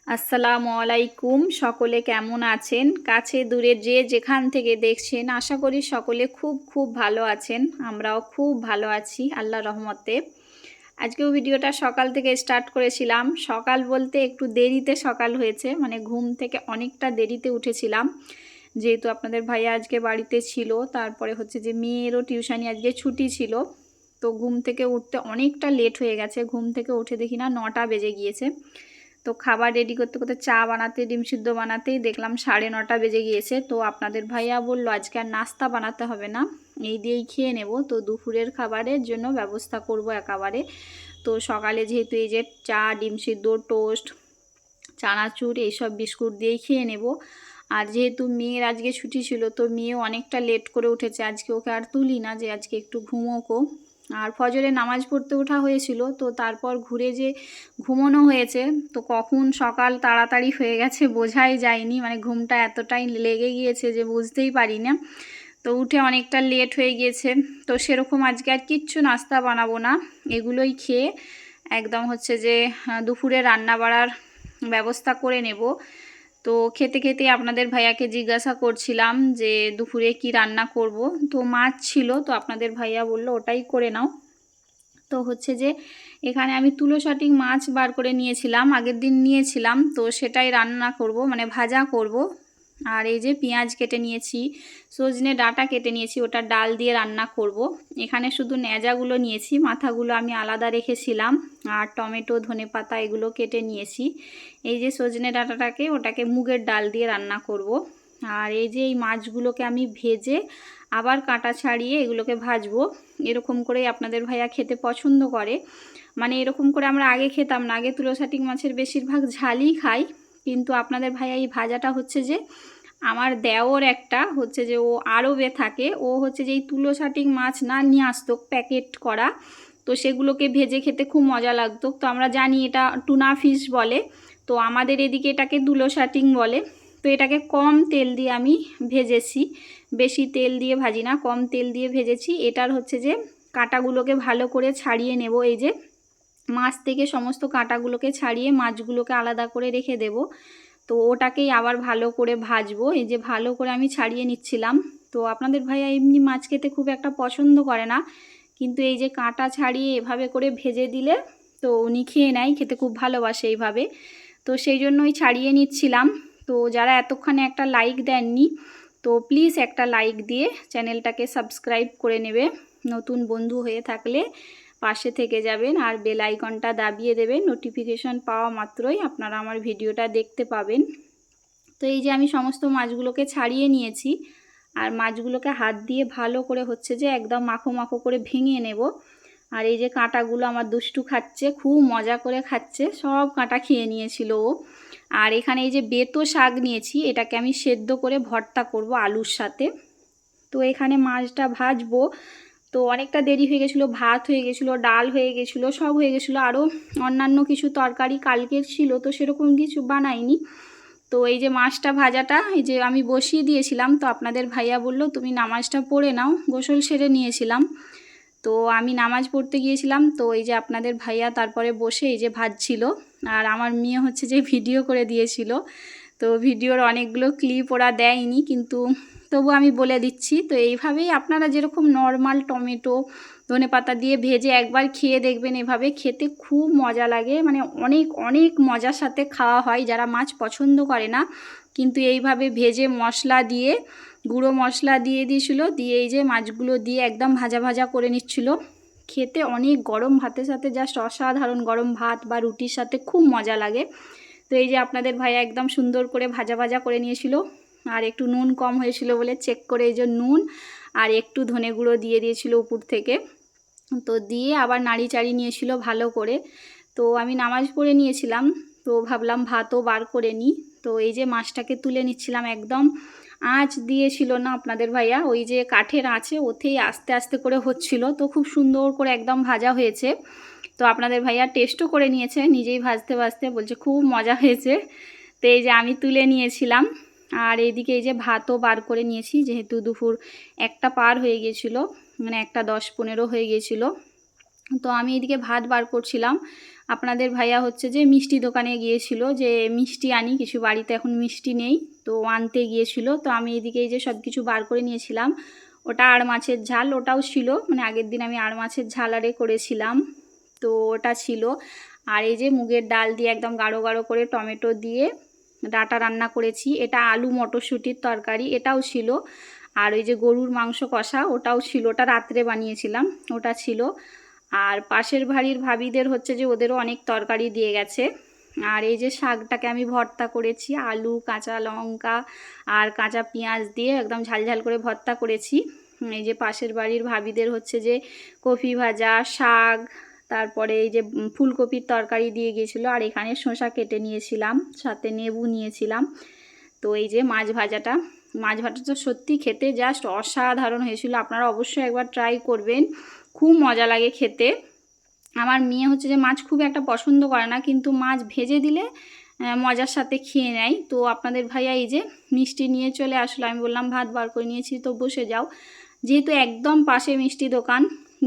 আসসালামু আলাইকুম। সকলে কেমন আছেন? কাছে দূরে যে যেখান থেকে দেখছেন আশা করি সকলে খুব ভালো আছেন। আমরাও খুব ভালো আছি আল্লাহর রহমতে। আজকেও ভিডিওটা সকাল থেকে স্টার্ট করেছিলাম। সকাল বলতে একটু দেরিতে সকাল হয়েছে, মানে ঘুম থেকে অনেকটা দেরিতে উঠেছিলাম, যেহেতু আপনাদের ভাইয়া আজকে বাড়িতে ছিল। তারপরে হচ্ছে যে মেয়েরও টিউশনি আজকে ছুটি ছিল, তো ঘুম থেকে উঠতে অনেকটা লেট হয়ে গেছে। ঘুম থেকে উঠে দেখি না 9টা বেজে গিয়েছে। তো খাবার রেডি করতে করতে চা বানাতে ডিম সিদ্ধ বানাতেই দেখলাম 9:30 বেজে গিয়েছে। তো আপনাদের ভাইয়া বলল আজকে আর নাস্তা বানাতে হবে না, এই দিয়েই খেয়ে নেব। তো দুপুরের খাবারের জন্য ব্যবস্থা করব একেবারে। তো সকালে যেহেতু এই যে চা ডিম সিদ্ধ টোস্ট চানাচুর এইসব বিস্কুট দিয়েই খেয়ে নেব। আর যেহেতু মেয়ের আজকে ছুটি ছিল, তো মেয়েও অনেকটা লেট করে উঠেছে। আজকে ওকে আর তুলি না, যে আজকে একটু ঘুমোকো। আর ফজরে নামাজ পড়তে ওঠা হয়েছিল, তো তারপর ঘুরে যে ঘুমোনো হয়েছে, তো কখন সকাল তাড়াতাড়ি হয়ে গেছে বোঝাই যায়নি। মানে ঘুমটা এতটাই লেগে গিয়েছে যে বুঝতেই পারি না। তো উঠে অনেকটা লেট হয়ে গিয়েছে। তো সেরকম আজকে আর কিচ্ছু নাস্তা বানাবো না, এগুলোই খেয়ে একদম হচ্ছে যে দুপুরে রান্না বাড়ার ব্যবস্থা করে নেব। তো খেতে খেতে আপনাদের ভাইয়াকে জিজ্ঞাসা করছিলাম যে দুপুরে কি রান্না করব। তো মাছ ছিল, তো আপনাদের ভাইয়া বলল ওটাই করে নাও। তো হচ্ছে যে এখানে আমি তুলোশাটিং মাছ বার করে নিয়েছিলাম, আগের দিন নিয়েছিলাম, তো সেটাই রান্না করব, মানে ভাজা করব। আর এই যে পেঁয়াজ কেটে নিয়েছি, সজনে ডাঁটা কেটে নিয়েছি, ওটা ডাল দিয়ে রান্না করব। এখানে শুধু ন্যাজাগুলো নিয়েছি, মাথাগুলো আমি আলাদা রেখেছিলাম। আর টমেটো ধনেপাতা এগুলো কেটে নিয়েছি। এই যে সজনে ডাঁটাটাকে ওটাকে মুগের ডাল দিয়ে রান্না করব। আর এই যে এই মাছগুলোকে আমি ভেজে আবার কাঁটা ছাড়িয়ে এগুলোকে ভাজবো। এরকম করেই আপনাদের ভাইয়া খেতে পছন্দ করে। মানে এরকম করে আমরা আগে খেতাম না, আগে তুলোশাটিং মাছের বেশিরভাগ ঝালই খাই। কিন্তু আপনাদের ভাইয়া এই ভাজাটা হচ্ছে যে আমার দেওর একটা হচ্ছে যে ও আরবে থাকে, ও হচ্ছে যে এই তুলোশাটিং মাছ না নিয়ে আসতো প্যাকেট করা, তো সেগুলোকে ভেজে খেতে খুব মজা লাগতো। তো আমরা জানি এটা টুনা ফিশ বলে, তো আমাদের এদিকে এটাকে তুলোশাটিং বলে। তো এটাকে কম তেল দিয়ে আমি ভেজেছি, বেশি তেল দিয়ে ভাজি না, কম তেল দিয়ে ভেজেছি। এটার হচ্ছে যে কাঁটাগুলোকে ভালো করে ছাড়িয়ে নেব। এই যে মাছ থেকে সমস্ত কাঁটাগুলোকে ছাড়িয়ে মাছগুলোকে আলাদা করে রেখে দেব। তো ওটাকেই আবার ভালো করে ভাজবো। এই যে ভালো করে আমি ছাড়িয়ে নিচ্ছিলাম। তো আপনাদের ভাইয়া এমনি মাছ খেতে খুব একটা পছন্দ করে না, কিন্তু এই যে কাঁটা ছাড়িয়ে এভাবে করে ভেজে দিলে তো উনি খেয়ে নেয়, খেতে খুব ভালোবাসে এইভাবে। তো সেই জন্যই ছাড়িয়ে নিচ্ছিলাম। তো যারা এতক্ষণে একটা লাইক দেননি, তো প্লিজ একটা লাইক দিয়ে চ্যানেলটাকে সাবস্ক্রাইব করে নেবে। নতুন বন্ধু হয়ে থাকলে পাশে থেকে যাবেন আর বেল আইকনটা দাবিয়ে দেবেন, নোটিফিকেশন পাওয়া মাত্রই আপনারা আমার ভিডিওটা দেখতে পাবেন। তো এই যে আমি সমস্ত মাছগুলোকে ছাড়িয়ে নিয়েছি, আর মাছগুলোকে হাত দিয়ে ভালো করে হচ্ছে যে একদম মাখো মাখো করে ভেঙে নেব। আর এই যে কাঁটাগুলো আমার দুষ্টু খাচ্ছে, খুব মজা করে খাচ্ছে, সব কাঁটা খেয়ে নিয়েছিল ও। আর এখানে এই যে বেতো শাক নিয়েছি, এটাকে আমি সেদ্ধ করে ভর্তা করব আলুর সাথে। তো এখানে মাছটা ভাজবো। তো অনেকটা দেরি হয়ে গেছিলো, ভাত হয়ে গেছিলো, ডাল হয়ে গেছিলো, সব হয়ে গেছিলো, আরও অন্যান্য কিছু তরকারি কালকের ছিল, তো সেরকম কিছু বানাইনি। তো এই যে মাছটা ভাজাটা এই যে আমি বসিয়ে দিয়েছিলাম। তো আপনাদের ভাইয়া বলল তুমি নামাজটা পড়ে নাও, গোসল সেরে নিয়েছিলাম। তো আমি নামাজ পড়তে গিয়েছিলাম, তো এই যে আপনাদের ভাইয়া তারপরে বসে এই যে ভাজছিল। আর আমার মেয়ে হচ্ছে যে ভিডিও করে দিয়েছিল। তো ভিডিওর অনেকগুলো ক্লিপ ওরা দেয়নি, কিন্তু তবু আমি বলে দিচ্ছি। তো এইভাবেই আপনারা যেরকম নর্মাল টমেটো ধনেপাতা দিয়ে ভেজে একবার খেয়ে দেখবেন, এভাবে খেতে খুব মজা লাগে। মানে অনেক অনেক মজার সাথে খাওয়া হয়। যারা মাছ পছন্দ করে না, কিন্তু এইভাবে ভেজে মশলা দিয়ে গুঁড়ো মশলা দিয়ে দিয়েছিল, দিয়ে এই যে মাছগুলো দিয়ে একদম ভাজা ভাজা করে নিচ্ছিল। খেতে অনেক গরম ভাতের সাথে জাস্ট অসাধারণ, গরম ভাত বা রুটির সাথে খুব মজা লাগে। তো এই যে আপনাদের ভাইয়া একদম সুন্দর করে ভাজা ভাজা করে নিয়েছিল। আর একটু নুন কম হয়েছিল বলে চেক করে এই যে নুন আর একটু ধনে গুঁড়ো দিয়ে দিয়েছিল উপর থেকে। তো দিয়ে আবার নাড়ি চাড়ি নিয়েছিল ভালো করে। তো আমি নামাজ পড়ে নিয়েছিলাম, তো ভাবলাম ভাতও বার করে নিই। তো এই যে মাছটাকে তুলে নিচ্ছিলাম, একদম আঁচ দিয়েছিল না আপনাদের ভাইয়া, ওই যে কাঠের আঁচে ওতেই আস্তে আস্তে করে হচ্ছিল। তো খুব সুন্দর করে একদম ভাজা হয়েছে। তো আপনাদের ভাইয়া টেস্টও করে নিয়েছে নিজেই ভাজতে ভাজতে, বলছে খুব মজা হয়েছে। তো এই যে আমি তুলে নিয়েছিলাম। আর এইদিকে এই যে ভাতও বার করে নিয়েছি, যেহেতু দুপুর 1টা পার হয়ে গিয়েছিলো, মানে 1টা 10-15 হয়ে গিয়েছিলো। তো আমি এদিকে ভাত বার করছিলাম। আপনাদের ভাইয়া হচ্ছে যে মিষ্টি দোকানে গিয়েছিল, যে মিষ্টি আনি কিছু, বাড়িতে এখন মিষ্টি নেই তো আনতে গিয়েছিল। তো আমি এদিকে এই যে সব কিছু বার করে নিয়েছিলাম। ওটা আড় মাছের ঝাল, ওটাও ছিল, মানে আগের দিন আমি আড় মাছের ঝাল আরে করেছিলাম, তো ওটা ছিল। আর এই যে মুগের ডাল দিয়ে একদম গাঢ় গাঢ় করে টমেটো দিয়ে ডাঁটা রান্না করেছি। এটা আলু মটরশুঁটির তরকারি, এটাও ছিল। আর ওই যে গরুর মাংস কষা, ওটাও ছিল, ওটা রাত্রে বানিয়েছিলাম, ওটা ছিল। আর পাশের বাড়ির ভাবিদের হচ্ছে যে ওদেরও অনেক তরকারি দিয়ে গেছে। আর এই যে শাকটাকে আমি ভর্তা করেছি, আলু, কাঁচা লঙ্কা আর কাঁচা পেঁয়াজ দিয়ে একদম ঝালঝাল করে ভর্তা করেছি। এই যে পাশের বাড়ির ভাবিদের হচ্ছে যে কফি ভাজা, শাক, তারপরে এই যে ফুলকপির তরকারি দিয়ে গিয়েছিলো। আর এখানে শসা কেটে নিয়েছিলাম, সাথে লেবু নিয়েছিলাম। তো এই যে মাছ ভাজাটা তো সত্যি খেতে জাস্ট অসাধারণ হয়েছিল। আপনারা অবশ্যই একবার ট্রাই করবেন, খুব মজা লাগে খেতে। আমার মেয়ে হচ্ছে যে মাছ খুব একটা পছন্দ করে না, কিন্তু মাছ ভেজে দিলে মজার সাথে খেয়ে নেয়। তো আপনাদের ভাইয়া এই যে মিষ্টি নিয়ে চলে আসলো, আমি বললাম ভাত বার করে নিয়েছি তো বসে যাও, যেহেতু একদম পাশে মিষ্টি দোকান,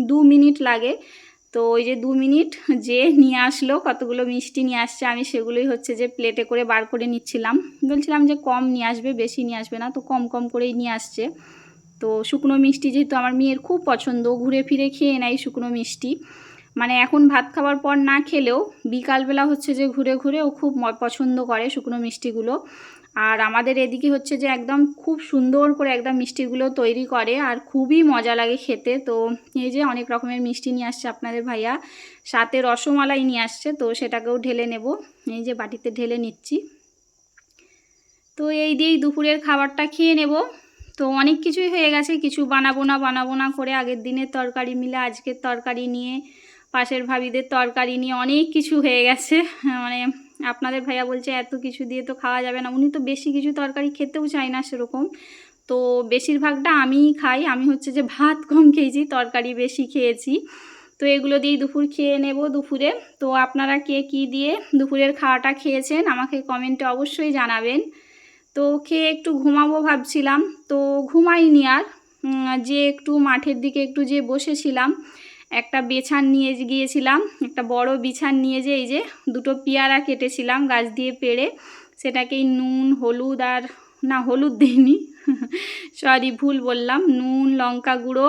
2 মিনিট লাগে। তো ওই যে 2 মিনিট যে নিয়ে আসলো, কতগুলো মিষ্টি নিয়ে আসছে, আমি সেগুলোই হচ্ছে যে প্লেটে করে বার করে নিচ্ছিলাম। বলছিলাম যে কম নিয়ে আসবে, বেশি নিয়ে আসবে না, তো কম কম করেই নিয়ে আসছে। তো শুকনো মিষ্টি যেহেতু আমার মেয়ের খুব পছন্দ, ঘুরে ফিরে খেয়ে নেয় শুকনো মিষ্টি, মানে এখন ভাত খাওয়ার পর না খেলেও বিকালবেলা হচ্ছে যে ঘুরে ঘুরে ও খুব পছন্দ করে শুকনো মিষ্টিগুলো। আর আমাদের এদিকে হচ্ছে যে একদম খুব সুন্দর করে একদম মিষ্টিগুলো তৈরি করে, আর খুবই মজা লাগে খেতে। তো এই যে অনেক রকমের মিষ্টি নিয়ে আসছে আপনাদের ভাইয়া, সাথে রসমালাই নিয়ে আসছে, তো সেটাকেও ঢেলে নেব। এই যে বাটিতে ঢেলে নিচ্ছি। তো এই দিয়েই দুপুরের খাবারটা খেয়ে নেব। তো অনেক কিছুই হয়ে গেছে, কিছু বানাবো না করে আগের দিনের তরকারি মিলে আজকের তরকারি নিয়ে, পাশের ভাবিদের তরকারি নিয়ে অনেক কিছু হয়ে গেছে। মানে আপনাদের ভাইয়া বলছে এত কিছু দিয়ে তো খাওয়া যাবে না, উনি তো বেশি কিছু তরকারি খেতেও চায় না সেরকম। তো বেশিরভাগটা আমিই খাই, আমি হচ্ছে যে ভাত কম খেয়েছি, তরকারি বেশি খেয়েছি। তো এগুলো দিয়েই দুপুর খেয়ে নেব দুপুরে। তো আপনারা কে কী দিয়ে দুপুরের খাওয়াটা খেয়েছেন আমাকে কমেন্টে অবশ্যই জানাবেন। তো খেয়ে একটু ঘুমাবো ভাবছিলাম, তো ঘুমাইনি আর, যে একটু মাঠের দিকে একটু যে বসেছিলাম, একটা বিছান নিয়ে গিয়েছিলাম, একটা বড় বিছান নিয়ে যে এই যে 2টো পেয়ারা কেটেছিলাম গাছ দিয়ে পেড়ে, সেটাকেই নুন হলুদ, আর না হলুদ দিইনি সরি ভুল বললাম, নুন লঙ্কা গুঁড়ো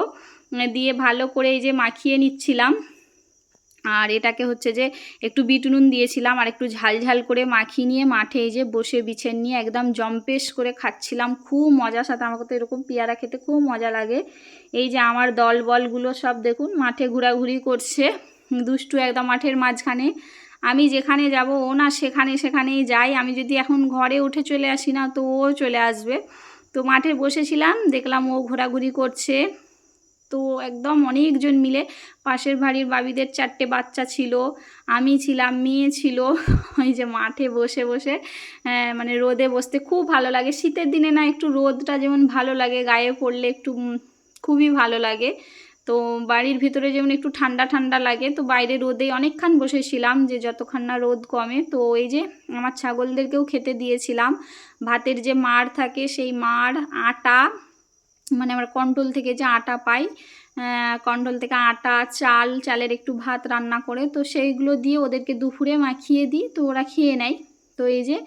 দিয়ে ভালো করে এই যে মাখিয়ে নিচ্ছিলাম। আর এটাকে হচ্ছে যে একটু বিট নুন দিয়েছিলাম আর একটু ঝাল ঝাল করে মাখিয়ে নিয়ে মাঠে এই যে বসে বিছেন নিয়ে একদম জম্পেশ করে খাচ্ছিলাম, খুব মজার সাথে। আমাকে তো এরকম পেয়ারা খেতে খুব মজা লাগে। এই যে আমার দলবলগুলো সব দেখুন মাঠে ঘোরাঘুরি করছে, দুষ্টু একদম মাঠের মাঝখানে। আমি যেখানে যাব ও না সেখানেই যায়, আমি যদি এখন ঘরে উঠে চলে আসি না তো ও চলে আসবে। তো মাঠে বসেছিলাম, দেখলাম ও ঘোরাঘুরি করছে। তো একদম অনেকজন মিলে, পাশের বাড়ির বাবিদের 4টে বাচ্চা ছিল, আমি ছিলাম, মেয়ে ছিল। ওই যে মাঠে বসে বসে মানে রোদে বসতে খুব ভালো লাগে। শীতের দিনে না একটু রোদটা যেমন ভালো লাগে, গায়ে পড়লে একটু খুবই ভালো লাগে। তো বাড়ির ভিতরে যেমন একটু ঠান্ডা ঠান্ডা লাগে, তো বাইরে রোদে অনেকক্ষণ বসেছিলাম, যে যতক্ষণ না রোদ কমে। তো এই যে আমার ছাগলদেরকেও খেতে দিয়েছিলাম। ভাতের যে মাড় থাকে সেই মাড়, আটা, মানে আমরা কন্ট্রোল থেকে যে আটা পাই, কন্ট্রোল থেকে আটা, চালের একটু ভাত রান্না করে, তো সেইগুলো দিয়ে ওদেরকে দুপুরে মাখিয়ে দিই, তো ওরা খেয়ে নেয়। তো এই যে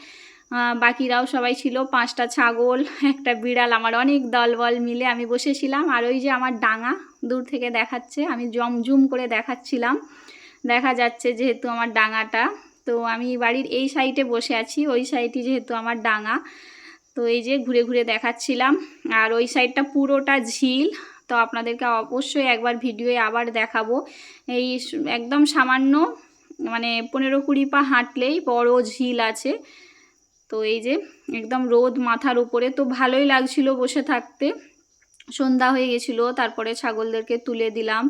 বাকিরাও সবাই ছিল, 5টা ছাগল, একটা বিড়াল, আমার অনেক দলবল মিলে আমি বসেছিলাম। আর ওই যে আমার ডাঙা দূর থেকে দেখাচ্ছে, আমি জুম করে দেখাচ্ছিলাম, দেখা যাচ্ছে যেহেতু আমার ডাঙাটা। তো আমি বাড়ির এই সাইডে বসে আছি, ওই সাইডে যেহেতু আমার ডাঙা, তো এই যে ঘুরে ঘুরে দেখাচ্ছিলাম। আর ওই সাইডটা পুরোটা ঝিল, তো আপনাদেরকে অবশ্যই একবার ভিডিওয়ে আবার দেখাবো। এই একদম সামান্য মানে 15-20 পা হাঁটলেই বড় ঝিল আছে। তো এই যে একদম রোদ মাথার উপরে, তো ভালোই লাগছিল বসে থাকতে। সন্ধ্যা হয়ে গেছিলো, তারপরে ছাগলদেরকে তুলে দিলাম,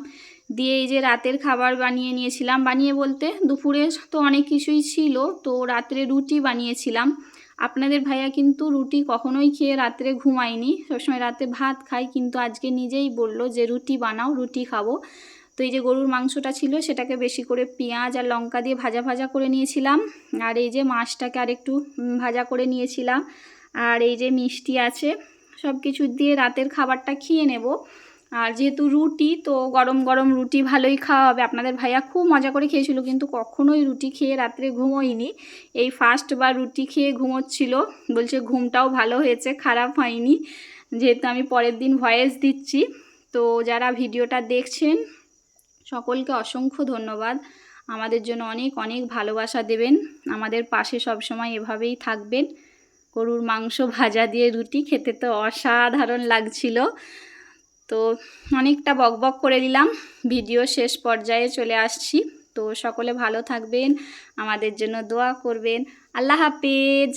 দিয়ে এই যে রাতের খাবার বানিয়ে নিয়েছিলাম। বানিয়ে বলতে দুপুরে তো অনেক কিছুই ছিল, তো রাত্রে রুটি বানিয়েছিলাম। আপনাদের ভাইয়া কিন্তু রুটি কখনোই খেয়ে রাত্রে ঘুমায়নি, সবসময় রাতে ভাত খাই, কিন্তু আজকে নিজেই বললো যে রুটি বানাও, রুটি খাবো। তো এই যে গরুর মাংসটা ছিল, সেটাকে বেশি করে পেঁয়াজ আর লঙ্কা দিয়ে ভাজা করে নিয়েছিলাম। আর এই যে মাছটাকে আরেকটু ভাজা করে নিয়েছিলাম। আর এই যে মিষ্টি আছে, সব কিছু দিয়ে রাতের খাবারটা খেয়ে নেব। আর যেহেতু রুটি, তো গরম গরম রুটি ভালোই খাওয়া হবে। আপনাদের ভাইয়া খুব মজা করে খেয়েছিল, কিন্তু কখনোই রুটি খেয়ে রাত্রে ঘুমোয়নি। এই ফার্স্ট বার রুটি খেয়ে ঘুমোচ্ছিল, বলছে ঘুমটাও ভালো হয়েছে, খারাপ হয়নি। যেহেতু আমি পরের দিন ভয়েস দিচ্ছি, তো যারা ভিডিওটা দেখছেন সকলকে অসংখ্য ধন্যবাদ। আমাদের জন্য অনেক অনেক ভালোবাসা দেবেন, আমাদের পাশে সবসময় এভাবেই থাকবেন। গরুর মাংস ভাজা দিয়ে রুটি খেতে তো অসাধারণ লাগছিল। তো অনেকটা বকবক করে দিলাম, ভিডিও শেষ পর্যায়ে চলে আসছি। তো সকলে ভালো থাকবেন, আমাদের জন্য দোয়া করবেন। আল্লাহ হাফেজ।